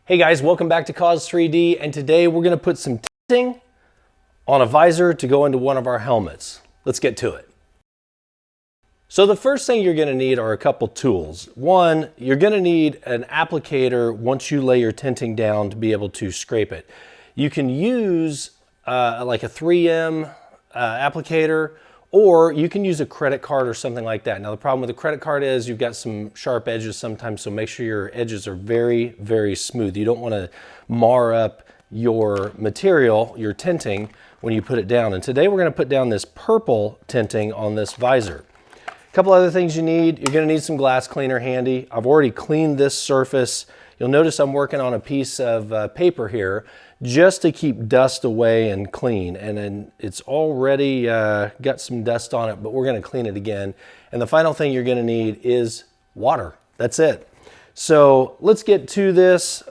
Hey guys, welcome back to Cause 3D, and today we're going to put some tinting on a visor to go into one of our helmets. Let's get to it. So the first thing you're going to need are a couple tools. One, you're going to need an applicator once you lay your tinting down to be able to scrape it. You can use like a 3M applicator, or you can use a credit card or something like that. Now the problem with a credit card is you've got some sharp edges sometimes, so make sure your edges are very, very smooth. You don't want to mar up your material, your tinting, when you put it down. And today we're going to put down this purple tinting on this visor. A couple other things you need. You're going to need some glass cleaner handy. I've already cleaned this surface. You'll notice I'm working on a piece of paper here just to keep dust away and clean. And then it's already got some dust on it, but we're going to clean it again. And the final thing you're going to need is water. That's it. So let's get to this.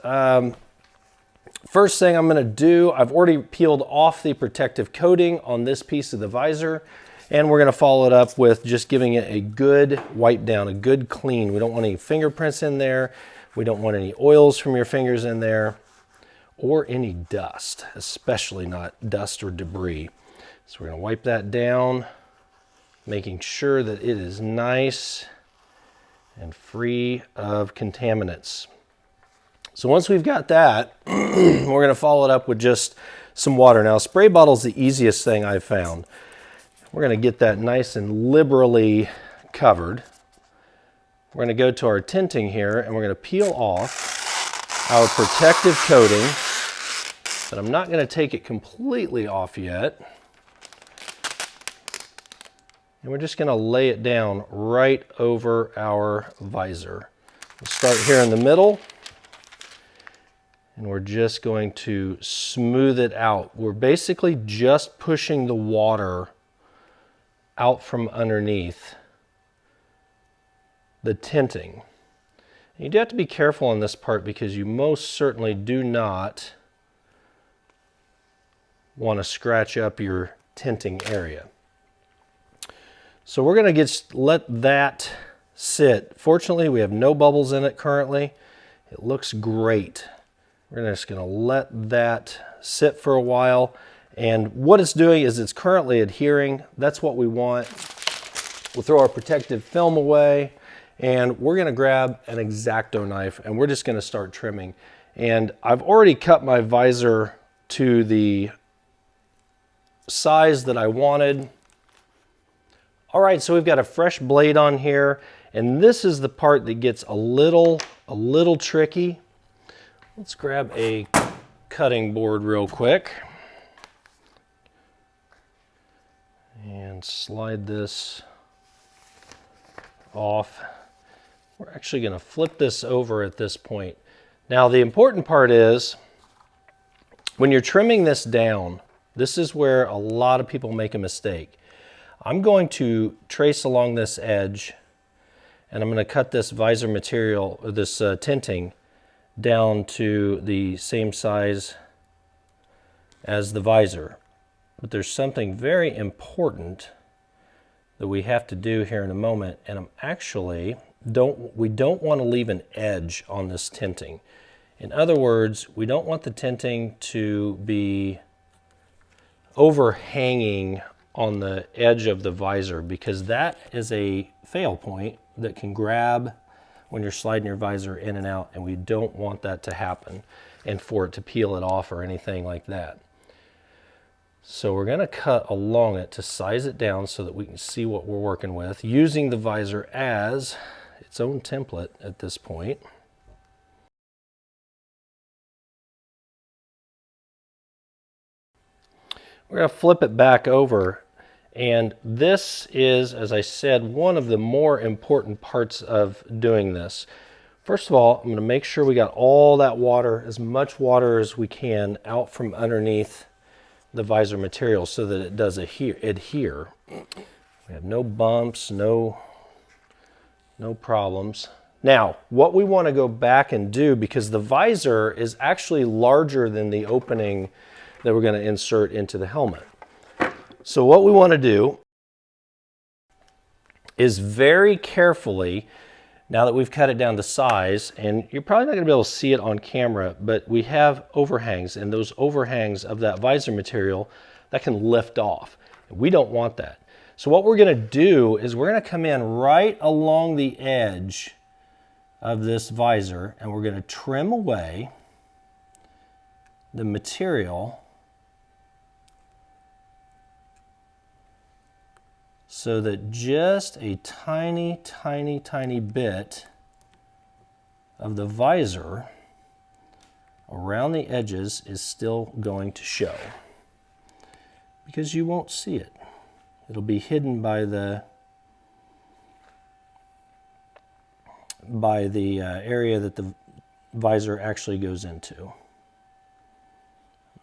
First thing I'm going to do, I've already peeled off the protective coating on this piece of the visor. And we're going to follow it up with just giving it a good wipe down, a good clean. We don't want any fingerprints in there. We don't want any oils from your fingers in there, or any dust, especially not dust or debris. So we're going to wipe that down, making sure that it is nice and free of contaminants. So once we've got that, we're going to follow it up with just some water. Now, a spray bottle is the easiest thing I've found. We're going to get that nice and liberally covered. We're going to go to our tinting here, and we're going to peel off our protective coating, but I'm not going to take it completely off yet. And we're just going to lay it down right over our visor. We'll start here in the middle, and we're just going to smooth it out. We're basically just pushing the water out from underneath the tinting. You do have to be careful on this part because you most certainly do not want to scratch up your tinting area. So we're going to let that sit. Fortunately, we have no bubbles in it currently. It looks great. We're just going to let that sit for a while. And what it's doing is it's currently adhering. That's what we want. We'll throw our protective film away. And we're going to grab an X-Acto knife and we're just going to start trimming. And I've already cut my visor to the size that I wanted. All right, so we've got a fresh blade on here, and this is the part that gets a little tricky. Let's grab a cutting board real quick and slide this off. We're actually going to flip this over at this point. Now, the important part is when you're trimming this down, this is where a lot of people make a mistake. I'm going to trace along this edge, and I'm going to cut this visor material, or this tinting, down to the same size as the visor. But there's something very important that we have to do here in a moment, and I'm actually we don't want to leave an edge on this tinting. In other words, we don't want the tinting to be overhanging on the edge of the visor, because that is a fail point that can grab when you're sliding your visor in and out, and we don't want that to happen and for it to peel it off or anything like that. So we're going to cut along it to size it down so that we can see what we're working with, using the visor as its own template at this point. We're going to flip it back over, and this is, as I said, one of the more important parts of doing this. First of all, I'm going to make sure we got all that water, as much water as we can, out from underneath the visor material so that it does adhere. We have no bumps, no problems. Now, what we want to go back and do, because the visor is actually larger than the opening that we're going to insert into the helmet. So what we want to do is very carefully Now that we've cut it down to size, and you're probably not going to be able to see it on camera, but we have overhangs, and those overhangs of that visor material that can lift off. We don't want that. So what we're going to do is we're going to come in right along the edge of this visor, and we're going to trim away the material so that just a tiny, tiny, tiny bit of the visor around the edges is still going to show, because you won't see it. It'll be hidden by the area that the visor actually goes into.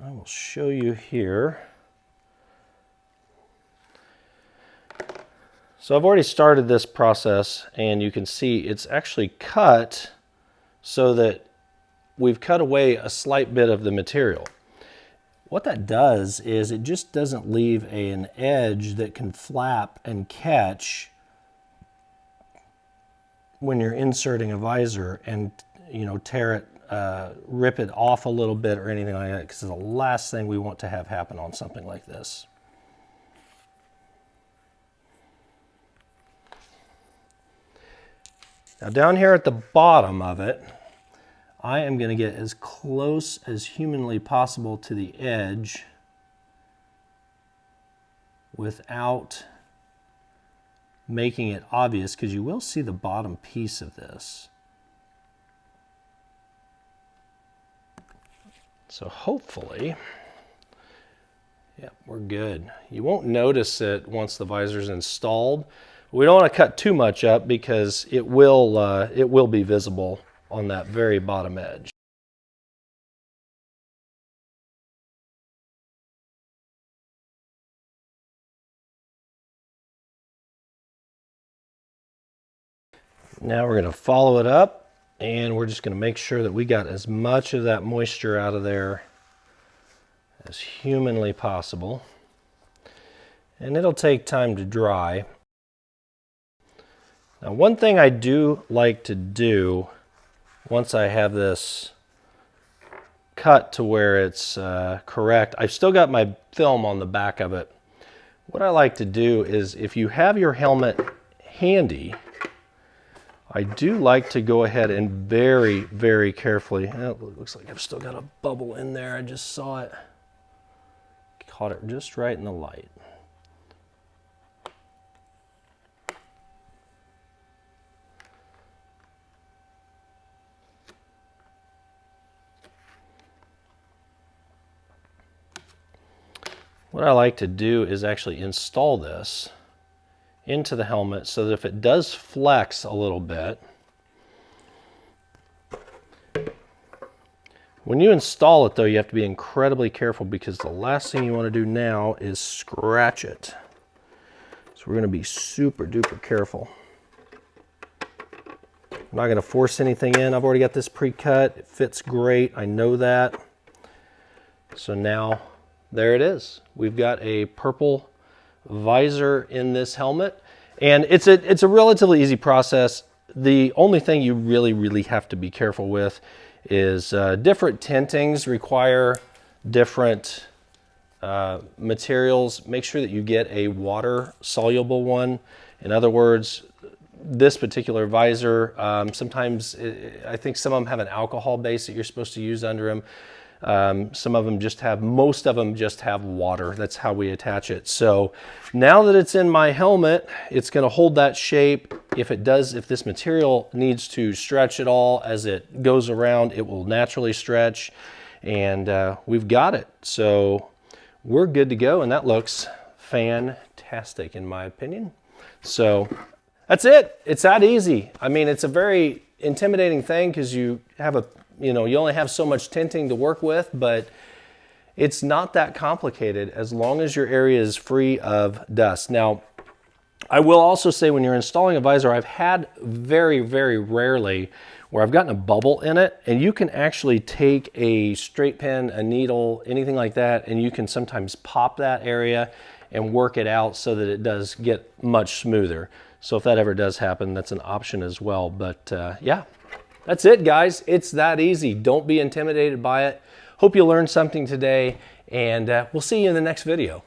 I will show you here. So I've already started this process, and you can see it's actually cut so that we've cut away a slight bit of the material. What that does is it just doesn't leave an edge that can flap and catch when you're inserting a visor and, you know, tear it, rip it off a little bit or anything like that, because it's the last thing we want to have happen on something like this. Now down here at the bottom of it, I am going to get as close as humanly possible to the edge without making it obvious, because you will see the bottom piece of this. So hopefully, yeah, we're good. You won't notice it once the visor's installed. We don't want to cut too much up because it will be visible on that very bottom edge. Now we're going to follow it up, and we're just going to make sure that we got as much of that moisture out of there as humanly possible. And it'll take time to dry. Now, one thing I do like to do once I have this cut to where it's correct, I've still got my film on the back of it. What I like to do is, if you have your helmet handy, I do like to go ahead and very, very carefully, it looks like I've still got a bubble in there, I just saw it, caught it just right in the light. What I like to do is actually install this into the helmet so that if it does flex a little bit, when you install it though, you have to be incredibly careful, because the last thing you want to do now is scratch it. So we're going to be super duper careful. I'm not going to force anything in. I've already got this pre-cut. It fits great. I know that. So now there it is. We've got a purple visor in this helmet, and it's a relatively easy process. The only thing you really have to be careful with is different tintings require different materials. Make sure that you get a water soluble one. In other words, this particular visor, sometimes I think some of them have an alcohol base that you're supposed to use under them. Some of them just have, most of them just have water. That's how we attach it. So now that it's in my helmet, it's going to hold that shape. If this material needs to stretch at all as it goes around, it will naturally stretch, and we've got it. So we're good to go, and that looks fantastic in my opinion. So that's it. It's that easy. I mean, it's a very intimidating thing because you only have so much tinting to work with, but it's not that complicated as long as your area is free of dust. Now, I will also say, when you're installing a visor, I've had very rarely where I've gotten a bubble in it, and you can actually take a straight pen, a needle, anything like that, and you can sometimes pop that area and work it out so that it does get much smoother. So if that ever does happen, that's an option as well. But yeah, that's it, guys. It's that easy. Don't be intimidated by it. Hope you learned something today, and we'll see you in the next video.